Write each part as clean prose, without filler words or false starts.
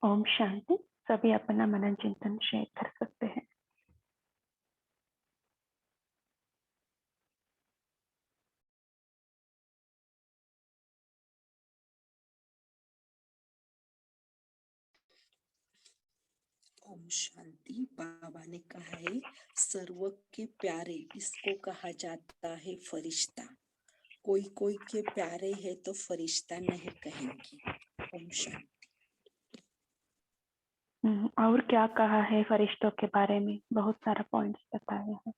ओम शांति। सभी अपना मनन चिंतन शेयर कर सकते हैं। ओम शांति। बाबा ने कहा है सर्व के प्यारे इसको कहा जाता है फरिश्ता। कोई कोई के प्यारे है तो फरिश्ता नहीं कहेंगे। ओम शांति। और क्या कहा है फरिश्तों के बारे में? बहुत सारा पॉइंट्स बताए हैं।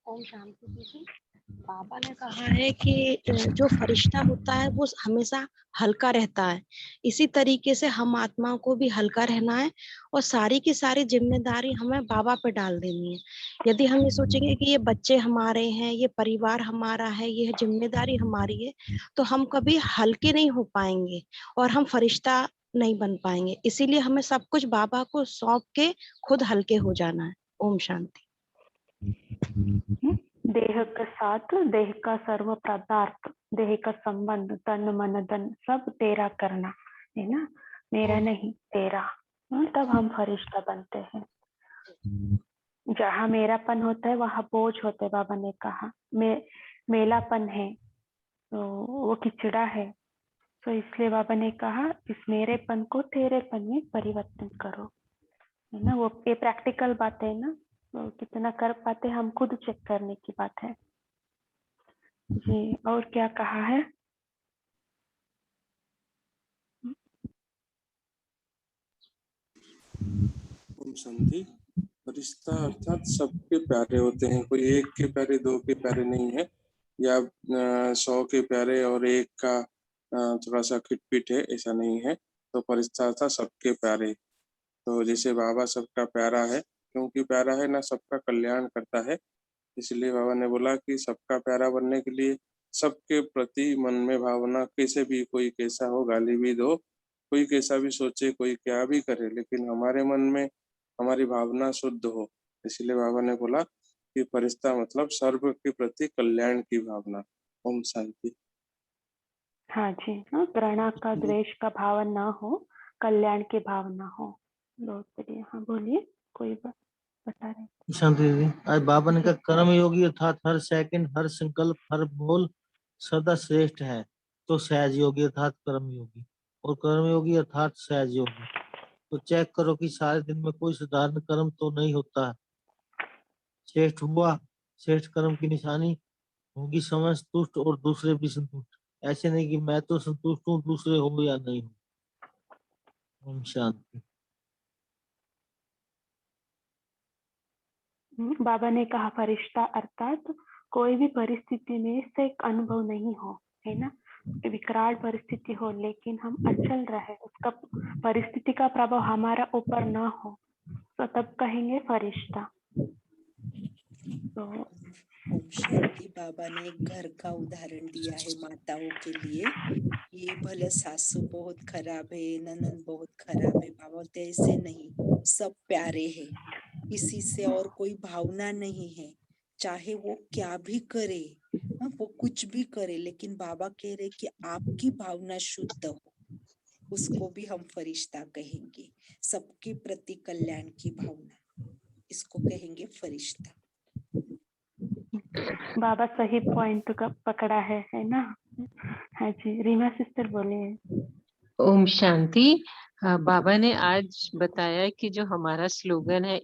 ओम शांति दीदी। बाबा ने कहा है कि जो फरिश्ता होता है वो हमेशा हल्का रहता है, इसी तरीके से हम आत्माओं को भी हल्का रहना है और सारी की सारी जिम्मेदारी हमें बाबा पे डाल देनी है। यदि हम ये सोचेंगे कि ये बच्चे हमारे हैं, ये परिवार हमारा है, ये जिम्मेदारी हमारी है, तो हम कभी हल्के नहीं हो पाएंगे और हम फरिश्ता नहीं बन पाएंगे। इसीलिए हमें सब कुछ बाबा को सौंप के खुद हल्के हो जाना है। ओम शांति। देह का साथ, देह का सर्व पदार्थ, देह का संबंध, तन मन धन सब तेरा करना है ना, मेरा नहीं तेरा। तब हम फरिश्ता बनते हैं। जहाँ मेरापन होता है वहाँ बोझ होते है। बाबा ने कहा मेलापन है तो वो किचड़ा है, तो इसलिए बाबा ने कहा इस मेरेपन को तेरेपन में परिवर्तन करो, है ना। वो ये प्रैक्टिकल बात है ना, तो कितना कर पाते हम खुद चेक करने की बात है जी। और क्या कहा है? ओम शांति। फरिश्ता अर्थात सबके प्यारे होते हैं, कोई एक के प्यारे, दो के प्यारे नहीं है, या 100 के प्यारे और एक का थोड़ा सा खिटपिट है, ऐसा नहीं है। तो फरिश्ता अर्थात सबके प्यारे। तो जैसे बाबा सबका प्यारा है, क्योंकि प्यारा है ना, सबका कल्याण करता है। इसलिए बाबा ने बोला कि सबका प्यारा बनने के लिए सबके प्रति मन में भावना, कैसे भी कोई कैसा हो, गाली भी दो, कोई कैसा भी सोचे, कोई क्या भी करे, लेकिन हमारे मन में हमारी भावना शुद्ध हो। इसलिए बाबा ने बोला कि फरिश्ता मतलब सर्व के प्रति कल्याण की भावना। ओम शांति। हाँ जी। हाँ, घृणा का, द्वेष का भाव ना हो, कल्याण की भावना हो। बहुत बढ़िया। हाँ बोलिए, कोई बात बता रहे। शांति दीदी। आज बाबा ने कहा कर्म योगी अर्थात हर सेकंड, हर संकल्प, हर बोल सदा श्रेष्ठ है। तो सहज योगी अर्थात कर्म योगी, और कर्म योगी अर्थात सहज योगी। तो चेक करो कि सारे दिन में कोई साधारण कर्म तो नहीं होता। श्रेष्ठ हुआ, श्रेष्ठ कर्म की निशानी होगी समय संतुष्ट और दूसरे भी संतुष्ट। ऐसे नहीं कि मैं तो संतुष्ट हूँ, दूसरे हो या नहीं हो। ओम शांति। बाबा ने कहा फरिश्ता अर्थात कोई भी परिस्थिति में से एक अनुभव नहीं हो, है ना। विकराल परिस्थिति हो लेकिन हम अचल रहे, उसका परिस्थिति का प्रभाव हमारा ऊपर ना हो, तो तब कहेंगे फरिश्ता। तो ओम शांति। बाबा ने एक घर का उदाहरण दिया है माताओं के लिए। ये भले सासू बहुत खराब है, ननद बहुत खराब है, बाबा बोलते ऐसे नहीं, सब प्यारे हैं, किसी से और कोई भावना नहीं है, चाहे वो क्या भी करे, वो कुछ भी करे, लेकिन बाबा कह रहे कि आपकी भावना शुद्ध हो, उसको भी हम फरिश्ता कहेंगे। सबके प्रति कल्याण की भावना, इसको कहेंगे फरिश्ता। बाबा सही पॉइंट का पकड़ा है ना। हाँ जी, रीमा सिस्टर बोलिए। ओम शांति। बाबा ने आज बताया कि जो हमारा स्लोगन है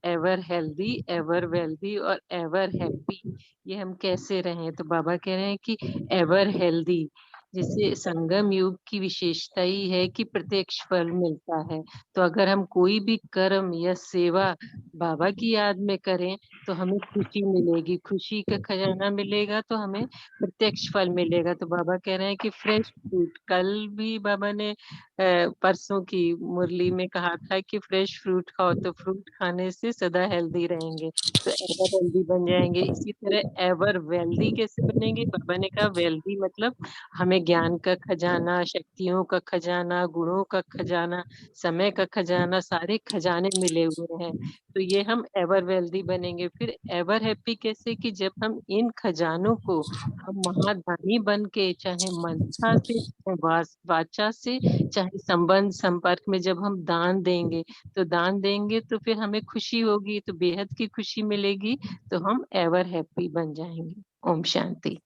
एवर हेल्दी, एवर वेल्दी और एवर हैप्पी, ये हम कैसे रहें। तो बाबा कह रहे हैं कि एवर हेल्दी, जिससे संगम युग की विशेषता ही है कि प्रत्यक्ष फल मिलता है। तो अगर हम कोई भी कर्म या सेवा बाबा की याद में करें तो हमें खुशी मिलेगी, खुशी का खजाना मिलेगा, तो हमें प्रत्यक्ष फल मिलेगा। तो बाबा कह रहे हैं कि फ्रेश फ्रूट, कल भी बाबा ने परसों की मुरली में कहा था कि फ्रेश फ्रूट खाओ, तो फ्रूट खाने से सदा हेल्दी रहेंगे, तो एवर हेल्दी बन जाएंगे। इसी तरह एवर वेल्दी कैसे बनेंगे? बाबा ने कहा वेल्दी मतलब हमें है ज्ञान का खजाना, शक्तियों का खजाना, गुणों का खजाना, समय का खजाना, सारे खजाने मिले हुए हैं। तो ये हम एवर वेल्दी बनेंगे। फिर एवर हैप्पी कैसे? कि जब हम इन खजानों को हम महादानी बन के, चाहे मनसा से, चाहे वाचा से, चाहे संबंध संपर्क में जब हम दान देंगे, तो दान देंगे तो फिर हमें खुशी होगी, तो बेहद की खुशी मिलेगी, तो हम एवर हैप्पी बन जाएंगे। ओम शांति।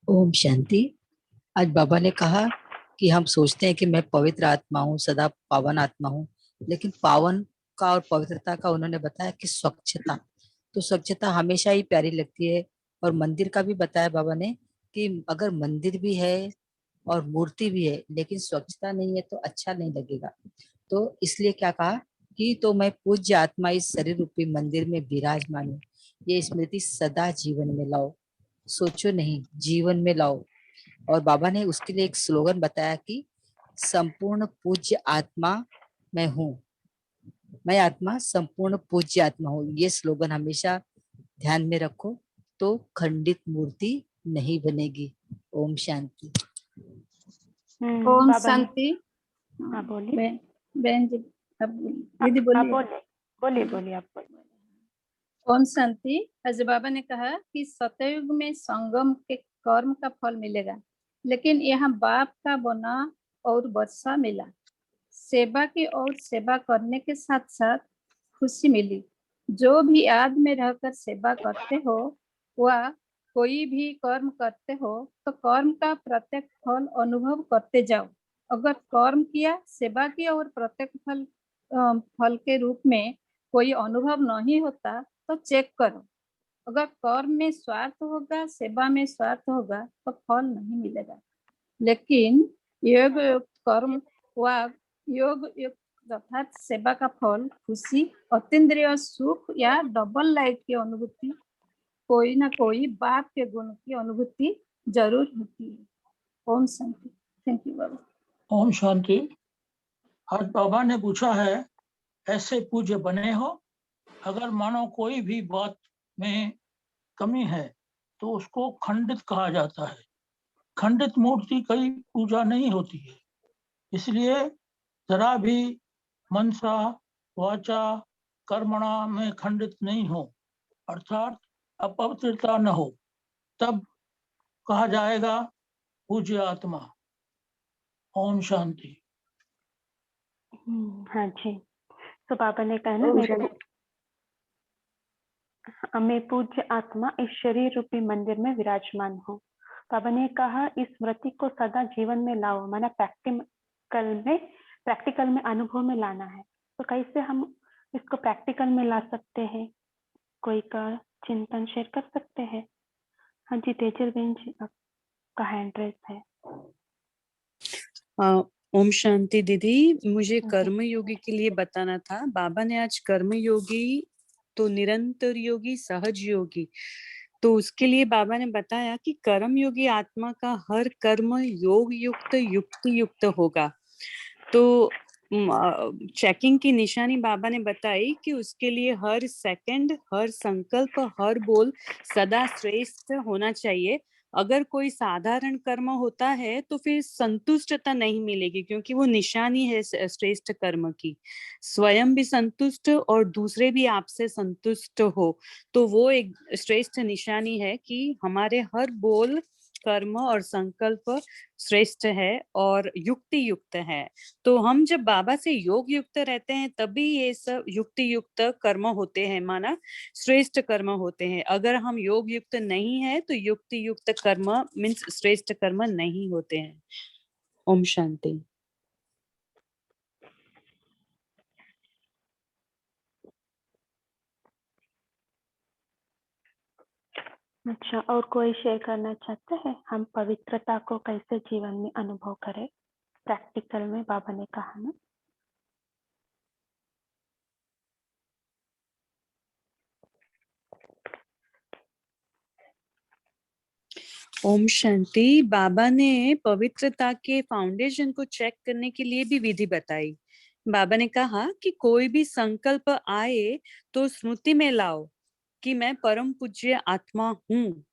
ओम शांति। आज बाबा ने कहा कि हम सोचते हैं कि मैं पवित्र आत्मा हूँ, सदा पावन आत्मा हूँ, लेकिन पावन का और पवित्रता का उन्होंने बताया कि स्वच्छता, तो स्वच्छता हमेशा ही प्यारी लगती है। और मंदिर का भी बताया बाबा ने कि अगर मंदिर भी है और मूर्ति भी है लेकिन स्वच्छता नहीं है तो अच्छा नहीं लगेगा। तो इसलिए क्या कहा कि तो मैं पूज्य आत्मा इस शरीर रूपी मंदिर में विराजमान हूँ, ये स्मृति सदा जीवन में लाओ, सोचो नहीं जीवन में लाओ। और बाबा ने उसके लिए एक स्लोगन बताया कि संपूर्ण पूज्य आत्मा मैं हूँ, मैं आत्मा संपूर्ण पूज्य आत्मा हूँ। ये स्लोगन हमेशा ध्यान में रखो तो खंडित मूर्ति नहीं बनेगी। ओम शांति। ओम बाबा ने शांति। हाँ बोलिए। बहन जी अब दीदी आप बोलिए। बोलिए बोलिए आप बोलिए। ओम शांति। आज बाबा ने कहा कि सतयुग में संगम के कर्म का फल मिलेगा, लेकिन यहाँ बाप का बना और वर्षा मिला। सेवा की और सेवा करने के साथ साथ खुशी मिली। जो भी याद में रहकर सेवा करते हो वह कोई भी कर्म करते हो तो कर्म का प्रत्येक फल अनुभव करते जाओ। अगर कर्म किया, सेवा की और प्रत्येक फल के रूप में कोई अनुभव नहीं होता तो चेक करो। अगर कर्म में स्वार्थ होगा, सेवा में स्वार्थ होगा तो फल नहीं मिलेगा। लेकिन योग युक्त कर्म व योग युक्त अर्थात सेवा का फल खुशी, अतीन्द्रिय सुख या डबल लाइट की अनुभूति, कोई ना कोई बाप के गुण की अनुभूति जरूर होती है। ओम शांति। थैंक यू बाबा। ओम शांति। आज बाबा ने पूछा है ऐसे पूज्य बने हो, अगर मानो कोई भी बात में कमी है तो उसको खंडित कहा जाता है। खंडित मूर्ति की पूजा नहीं होती है, इसलिए जरा भी मनसा वाचा कर्मणा में खंडित नहीं हो, अर्थात अपवित्रता न हो, तब कहा जाएगा पूज्य आत्मा। ओम शांति। हाँ जी। तो बाबा ने कहा ना मैं पूज्य आत्मा इस शरीर रूपी मंदिर में विराजमान हूँ। बाबा ने कहा इस स्मृति को सदा जीवन में लाओ, माना प्रैक्टिकल में अनुभव में लाना है। तो कैसे हम इसको प्रैक्टिकल में ला सकते हैं? कोई का चिंतन शेयर कर सकते हैं? हाँ जी तेजल बहन जी आपका हैंड रेस है। ओम शांति दीदी, मुझे कर्मयोगी के लिए बताना था। बाबा ने आज कर्मयोगी तो निरंतर योगी, सहज योगी, तो उसके लिए बाबा ने बताया कि कर्मयोगी आत्मा का हर कर्म योग युक्त युक्ति युक्त होगा। तो चेकिंग की निशानी बाबा ने बताई कि उसके लिए हर सेकंड, हर संकल्प, हर बोल सदा श्रेष्ठ होना चाहिए। अगर कोई साधारण कर्म होता है तो फिर संतुष्टता नहीं मिलेगी, क्योंकि वो निशानी है श्रेष्ठ कर्म की। स्वयं भी संतुष्ट और दूसरे भी आपसे संतुष्ट हो, तो वो एक श्रेष्ठ निशानी है कि हमारे हर बोल, कर्म और संकल्प श्रेष्ठ है और युक्ति युक्त है। तो हम जब बाबा से योग युक्त रहते हैं तभी ये सब युक्ति युक्त कर्म होते हैं, माना श्रेष्ठ कर्म होते हैं। अगर हम योग युक्त नहीं है तो युक्ति युक्त कर्म मीन्स श्रेष्ठ कर्म नहीं होते हैं। ओम शांति। अच्छा, और कोई शेयर करना चाहते हैं? हम पवित्रता को कैसे जीवन में अनुभव करें प्रैक्टिकल में? बाबा ने कहा ना। ओम शांति। बाबा ने पवित्रता के फाउंडेशन को चेक करने के लिए भी विधि बताई। बाबा ने कहा कि कोई भी संकल्प आए तो स्मृति में लाओ कि मैं परम पूज्य आत्मा हूँ।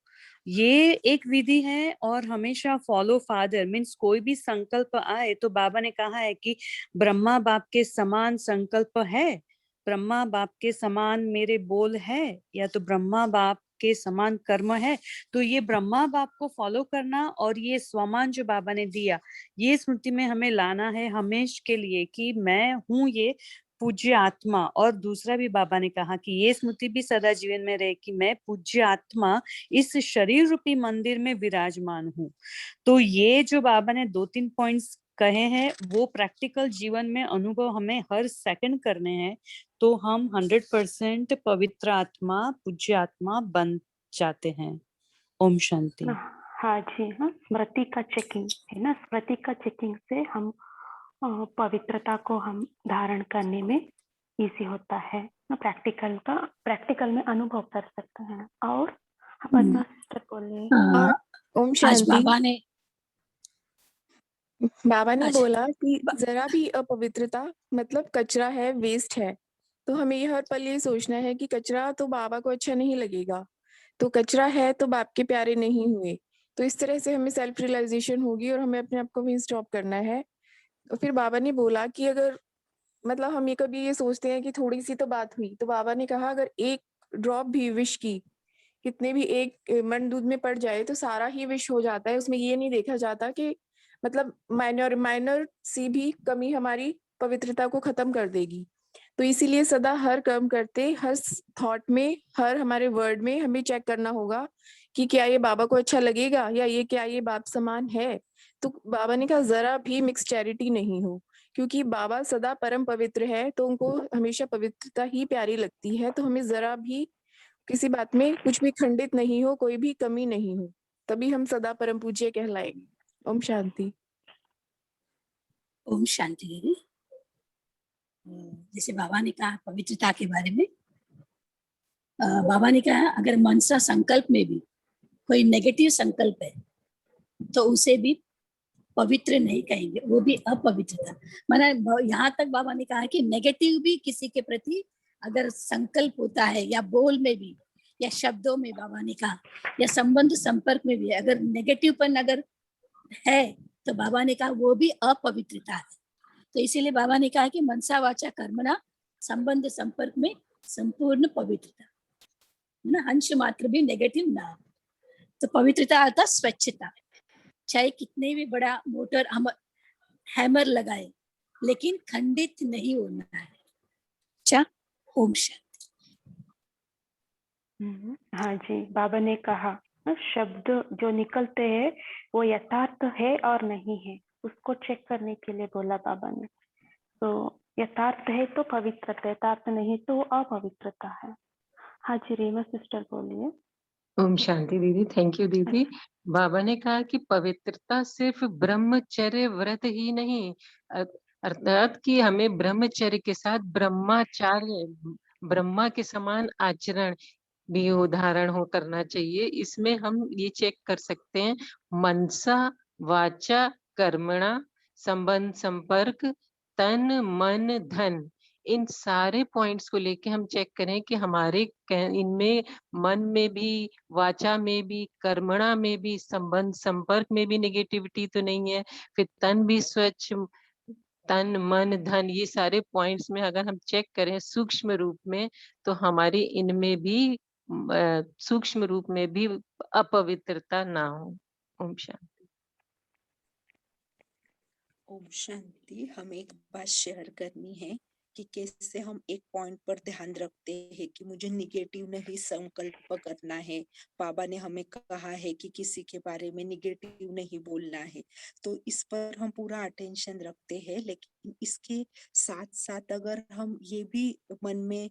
ये एक विधि है और हमेशा फॉलो फादर मीन्स कोई भी संकल्प आए तो बाबा ने कहा है कि ब्रह्मा बाप के समान संकल्प है, ब्रह्मा बाप के समान मेरे बोल है, या तो ब्रह्मा बाप के समान कर्म है। तो ये ब्रह्मा बाप को फॉलो करना और ये स्वमान जो बाबा ने दिया, ये स्मृति में हमें लाना है हमेश के लिए कि मैं हूँ ये पूज्य आत्मा। और दूसरा भी बाबा ने कहा कि ये स्मृति भी सदा जीवन में रहे कि मैं पूज्य आत्मा इस शरीर रूपी मंदिर में विराजमान हूँ। तो ये जो बाबा ने 2-3 पॉइंट्स कहे हैं वो प्रैक्टिकल जीवन में अनुभव हमें हर सेकंड करने हैं, तो हम 100% पवित्र आत्मा पूज्य आत्मा बन जाते हैं। ओम शांति। हाँ जी, हाँ, स्मृति का चेकिंग है ना, स्मृति का चेकिंग से हम पवित्रता को हम धारण करने में इजी होता है, प्रैक्टिकल में अनुभव कर सकते हैं। और पद्मा सिस्टर बोलिए। और ओम आज शांति। बाबा ने आज बोला कि जरा भी अपवित्रता मतलब कचरा है, वेस्ट है। तो हमें ये हर पल ये सोचना है कि कचरा तो बाबा को अच्छा नहीं लगेगा, तो कचरा है तो बाप के प्यारे नहीं हुए। तो इस तरह से हमें सेल्फ रियलाइजेशन होगी और हमें अपने आप को भी स्टॉप करना है। और फिर बाबा ने बोला कि अगर मतलब हम ये कभी ये सोचते हैं कि थोड़ी सी तो बात हुई, तो बाबा ने कहा अगर एक ड्रॉप भी विश की, कितने भी एक मन दूध में पड़ जाए तो सारा ही विश हो जाता है। उसमें ये नहीं देखा जाता कि मतलब माइनर सी भी कमी हमारी पवित्रता को खत्म कर देगी। तो इसीलिए सदा हर कर्म करते, हर थॉट में, हर हमारे वर्ड में हमें चेक करना होगा कि क्या ये बाबा को अच्छा लगेगा, या ये क्या ये बाप समान है। तो बाबा ने कहा जरा भी मिक्स चैरिटी नहीं हो, क्योंकि बाबा सदा परम पवित्र है, तो उनको हमेशा पवित्रता ही प्यारी लगती है। तो हमें जरा भी किसी बात में कुछ भी खंडित नहीं हो, कोई भी कमी नहीं हो, तभी हम सदा परम पूज्य कहलाएंगे। ओम शांति। ओम शांति दीदी। जैसे बाबा ने कहा पवित्रता के बारे में, बाबा ने कहा अगर मनसा संकल्प में भी कोई नेगेटिव संकल्प है तो उसे भी पवित्र नहीं कहेंगे, वो भी अपवित्रता। माना यहाँ तक बाबा ने कहा कि नेगेटिव भी किसी के प्रति अगर संकल्प होता है, या बोल में भी या शब्दों में, बाबा ने कहा या संबंध संपर्क में भी अगर नेगेटिवपन अगर है तो बाबा ने कहा वो भी अपवित्रता है। तो इसीलिए बाबा ने कहा कि मनसा वाचा कर्मणा संबंध संपर्क में संपूर्ण पवित्रता, ना अंश मात्र भी नेगेटिव ना हो। तो पवित्रता अर्थात स्वच्छता। चाहे कितने भी बड़ा मोटर हम हैमर लगाए लेकिन खंडित नहीं होना है। अच्छा, ओम शांति। हाँ जी, बाबा ने कहा शब्द जो निकलते हैं वो यथार्थ है और नहीं है, उसको चेक करने के लिए बोला बाबा ने। तो यथार्थ है तो पवित्रता, यथार्थ नहीं तो अपवित्रता है। हाँ जी, रीमा सिस्टर बोलिए। ओम शांति दीदी। थैंक यू दीदी। बाबा ने कहा कि पवित्रता सिर्फ ब्रह्मचर्य व्रत ही नहीं, अर्थात कि हमें ब्रह्मचर्य के साथ ब्रह्माचार्य, ब्रह्मा के समान आचरण भी उदाहरण हो करना चाहिए। इसमें हम ये चेक कर सकते हैं मनसा वाचा कर्मणा संबंध संपर्क तन मन धन, इन सारे पॉइंट्स को लेके हम चेक करें कि हमारे इनमें मन में भी, वाचा में भी, कर्मणा में भी, संबंध संपर्क में भी नेगेटिविटी तो नहीं है। फिर तन भी स्वच्छ, तन मन धन, ये सारे पॉइंट्स में अगर हम चेक करें सूक्ष्म रूप में तो हमारी इनमें भी सूक्ष्म रूप में भी अपवित्रता ना हो। ओम शांति। ओम शांति। हमें एक बात शेयर करनी है कि कैसे हम एक पॉइंट पर ध्यान रखते हैं कि मुझे निगेटिव नहीं संकल्प करना है। बाबा ने हमें कहा है कि किसी के बारे में निगेटिव नहीं बोलना है, तो इस पर हम पूरा अटेंशन रखते हैं। लेकिन इसके साथ साथ अगर हम ये भी मन में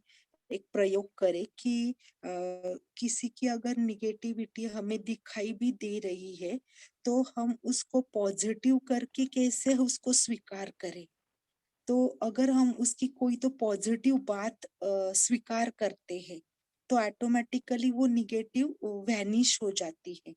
एक प्रयोग करें कि किसी की अगर निगेटिविटी हमें दिखाई भी दे रही है तो हम उसको पॉजिटिव करके कैसे उसको स्वीकार करें। तो अगर हम उसकी कोई तो पॉजिटिव बात स्वीकार करते हैं तो ऑटोमेटिकली वो निगेटिव वैनिश हो जाती है।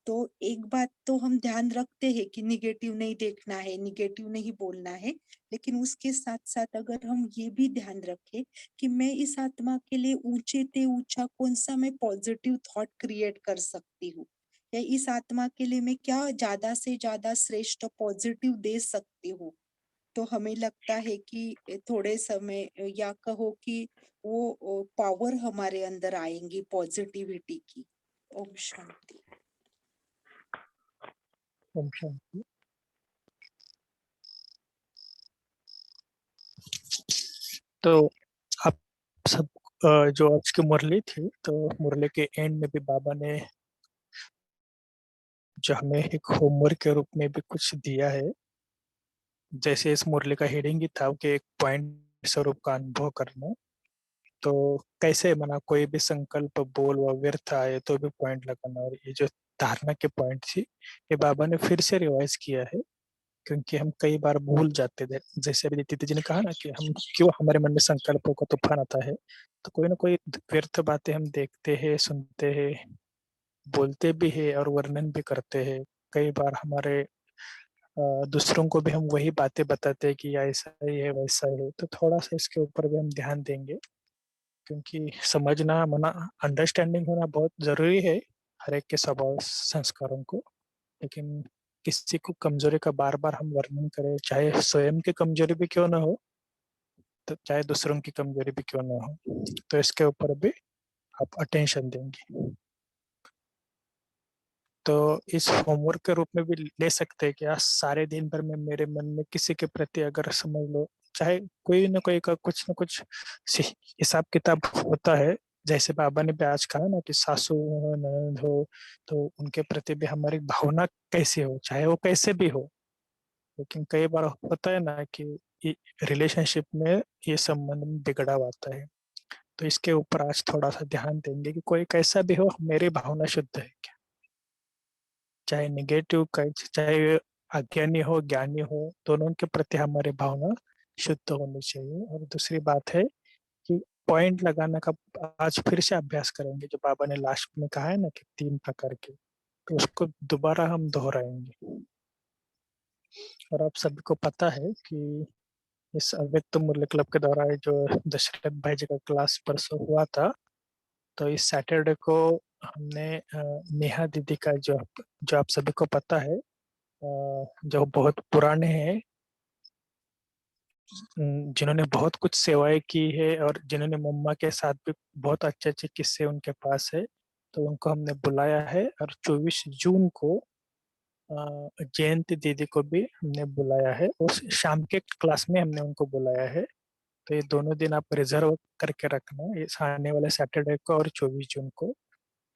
तो एक बात तो हम ध्यान रखते हैं कि निगेटिव नहीं देखना है, निगेटिव नहीं बोलना है, लेकिन उसके साथ साथ अगर हम ये भी ध्यान रखें कि मैं इस आत्मा के लिए ऊंचे से ऊंचा कौन सा मैं पॉजिटिव थॉट क्रिएट कर सकती हूँ, या इस आत्मा के लिए मैं क्या ज्यादा से ज्यादा श्रेष्ठ पॉजिटिव दे सकती हूँ। तो हमें लगता है कि थोड़े समय या कहो कि वो पावर हमारे अंदर आएंगी पॉजिटिविटी की। ओम शांति। ओम शांति। तो आप सब जो आज की मुरली थी, तो मुरली के एंड में भी बाबा ने जो हमें एक होमवर्क के रूप में भी कुछ दिया है। जैसे इस मुरली का हेडिंग ही था कि एक पॉइंट स्वरूप का अनुभव करना। तो कैसे मना कोई भी संकल्प बोल व व्यर्थ आए तो भी पॉइंट लगाना, और ये जो धारणा के पॉइंट थी ये बाबा ने फिर से रिवाइज किया है, क्योंकि हम कई बार भूल जाते थे। जैसे अभी दीदी जी ने कहा ना कि हम क्यों हमारे मन में संकल्पों का तूफान आता है, तो कोई ना कोई व्यर्थ बातें हम देखते हैं, सुनते हैं, बोलते भी है और वर्णन भी करते हैं। कई बार हमारे दूसरों को भी हम वही बातें बताते हैं कि ऐसा ही है वैसा ही है। तो थोड़ा सा इसके ऊपर भी हम ध्यान देंगे, क्योंकि समझना मना अंडरस्टैंडिंग होना बहुत जरूरी है हर एक के स्वभाव संस्कारों को। लेकिन किसी को कमजोरी का बार बार हम वर्णन करें, चाहे स्वयं की कमजोरी भी क्यों ना हो, तो चाहे दूसरों की कमजोरी भी क्यों ना हो, तो इसके ऊपर भी आप अटेंशन देंगे। तो इस होमवर्क के रूप में भी ले सकते हैं कि आज सारे दिन भर में मेरे मन में किसी के प्रति अगर समझ लो, चाहे कोई ना कोई का कुछ ना कुछ हिसाब किताब होता है। जैसे बाबा ने भी आज कहा ना कि सासू हो ननद हो, तो उनके प्रति भी हमारी भावना कैसी हो, चाहे वो कैसे भी हो। लेकिन कई बार होता है ना कि रिलेशनशिप में ये संबंध में बिगड़ाव आता है। तो इसके ऊपर आज थोड़ा सा ध्यान देंगे कि कोई कैसा भी हो, मेरी भावना शुद्ध है क्या, चाहे निगेटिव चाहे अज्ञानी हो ज्ञानी हो, दोनों के प्रति हमारी भावना शुद्ध होनी चाहिए। और दूसरी बात है कि पॉइंट लगाने का आज फिर से अभ्यास करेंगे, जो बाबा ने लास्ट में कहा है ना कि 3 प्रकार के, तो उसको दोबारा हम दोहराएंगे। और आप सभी को पता है कि इस अव्यक्त मूल्य क्लब के द्वारा जो दशरथ भाई जी का क्लास परसों हुआ था, तो इस सैटरडे को हमने नेहा दीदी का जो आप सभी को पता है, जो बहुत पुराने हैं, जिन्होंने बहुत कुछ सेवाएं की है और जिन्होंने मम्मा के साथ भी बहुत अच्छे अच्छे किस्से उनके पास है, तो उनको हमने बुलाया है। और 24 जून को जयंती दीदी को भी हमने बुलाया है, उस शाम के क्लास में हमने उनको बुलाया है। तो ये दोनों दिन आप रिजर्व करके रखना, इस आने वाले सैटरडे को और 24 जून को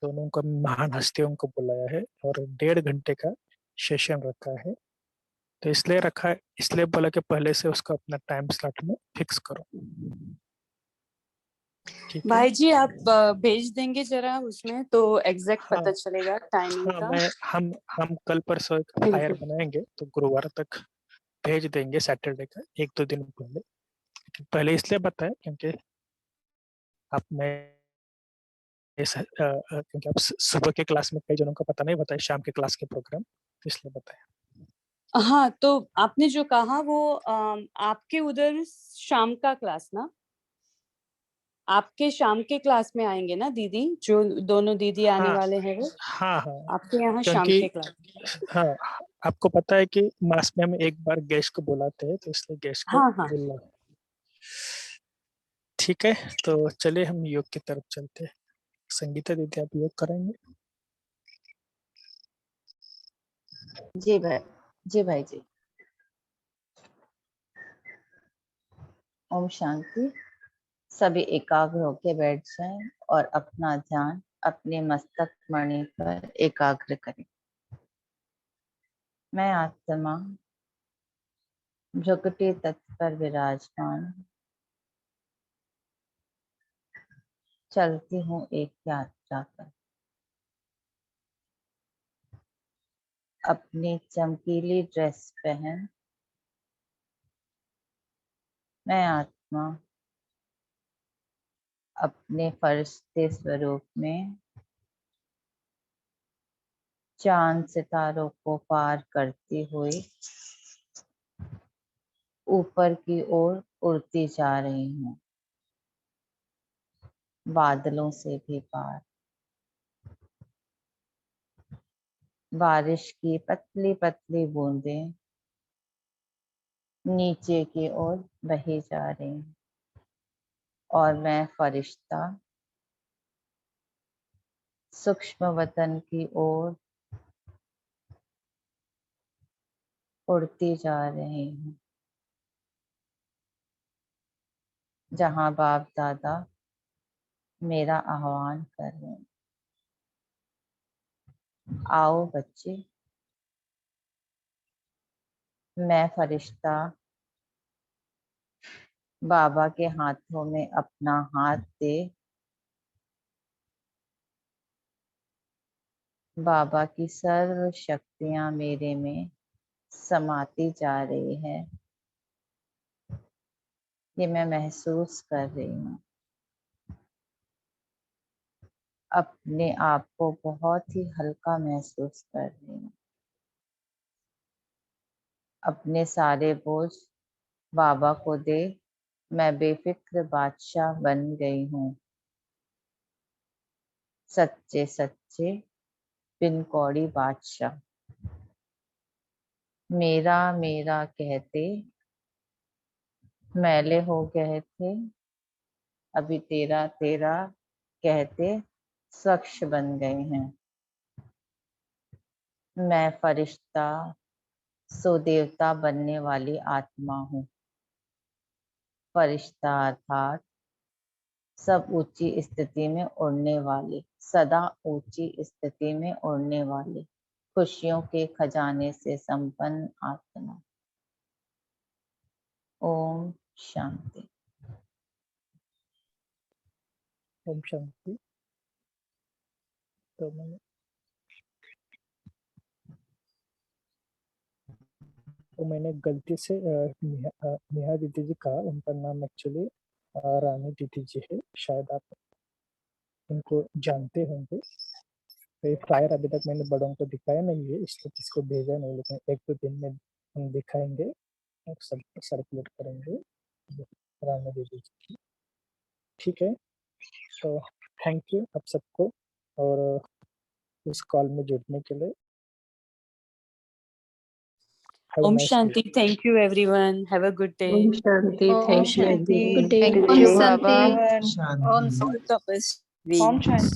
दोनों को महान हस्तियों को बुलाया है और 1.5 घंटे का सेशन रखा है। तो इसलिए रखा है, इसलिए बोला कि पहले से उसका अपना टाइम स्लॉट में फिक्स करो। ठीक है भाई जी आप भेज देंगे जरा उसमें, तो एग्जैक्ट हाँ पता चलेगा टाइमिंग हाँ, का। मैं हम कल परसों एक फ्लायर बिल्कुल। बनाएंगे, तो गुरुवार तक भेज देंगे, सैटरडे का 1-2 दिन पहले। पहले इसलिए बताया क्योंकि आप मैं क्योंकि आप सुबह के क्लास में कई जनों को पता नहीं बताया शाम के क्लास के प्रोग्राम, इसलिए बताया। हाँ, तो आपने जो कहा वो आपके उधर शाम का क्लास ना, आपके शाम के क्लास में आएंगे ना दीदी, जो दोनों दीदी आने हाँ वाले हैं वो हाँ हाँ, आपके यहाँ शाम क्योंकि के क्लास। हाँ आपको पता है कि मास में हम एक बार गेस्ट को बुलाते हैं, तो इसलिए गेस्ट को हाँ हाँ बुला। ठीक है, तो चलिए हम योग की तरफ चलते हैं। संगीता दीदी आप योग करेंगे? जी भाई जी। ओम शांति। सभी एकाग्र होकर बैठ जाएं और अपना ध्यान अपने मस्तक मणि पर एकाग्र करें। मैं आत्मा प्रकृति तत्व पर विराजमान चलती हूँ एक यात्रा पर। अपनी चमकीली ड्रेस पहन मैं आत्मा अपने फरिश्ते स्वरूप में चांद सितारों को पार करती हुई ऊपर की ओर उड़ती जा रही हूँ, बादलों से भी पार। बारिश की पतली पतली बूंदें नीचे की ओर बही जा रही हैं और मैं फरिश्ता सूक्ष्म वतन की ओर उड़ती जा रही हूँ, जहाँ बाप दादा मेरा आह्वान कर रहे हैं। आओ बच्चे, मैं फरिश्ता बाबा के हाथों में अपना हाथ दे बाबा की सर्व शक्तियां मेरे में समाती जा रही है, ये मैं महसूस कर रही हूँ। अपने आप को बहुत ही हल्का महसूस कर रही हूँ। अपने सारे बोझ बाबा को दे मैं बेफिक्र बादशाह बन गई हूँ। सच्चे सच्चे बिन कौड़ी बादशाह। मेरा मेरा कहते मैले हो गए थे, अभी तेरा तेरा कहते स्वच्छ बन गए हैं। मैं फरिश्ता सुदेवता बनने वाली आत्मा हूँ। फरिश्ता अर्थात सब ऊंची स्थिति में उड़ने वाले, सदा ऊंची स्थिति में उड़ने वाले, खुशियों के खजाने से संपन्न आत्मा। ओम शांति। ओम शांति। तो मैंने गलती से नेहा दीदी जी कहा, उनका नाम एक्चुअली रानी दीदी जी है, शायद आप उनको जानते होंगे। तो ये फ्लायर अभी तक मैंने बड़ों को दिखाया नहीं है, इसलिए किसको भेजा नहीं, लेकिन 1-2 दिन में हम दिखाएंगे और सब सर्कुलेट करेंगे रानी दीदी जी की। ठीक है, तो थैंक यू आप सबको और इस कॉल में जुड़ने के लिए। Have a Om nice day. Shanti. Thank you, everyone. Have a good day. Om Shanti. Om Thank you, Shanti. everyone. Good day. Om Thank you, Shanti. Baba. Shanti. Om Shanti. Tapasvi. Om Shanti.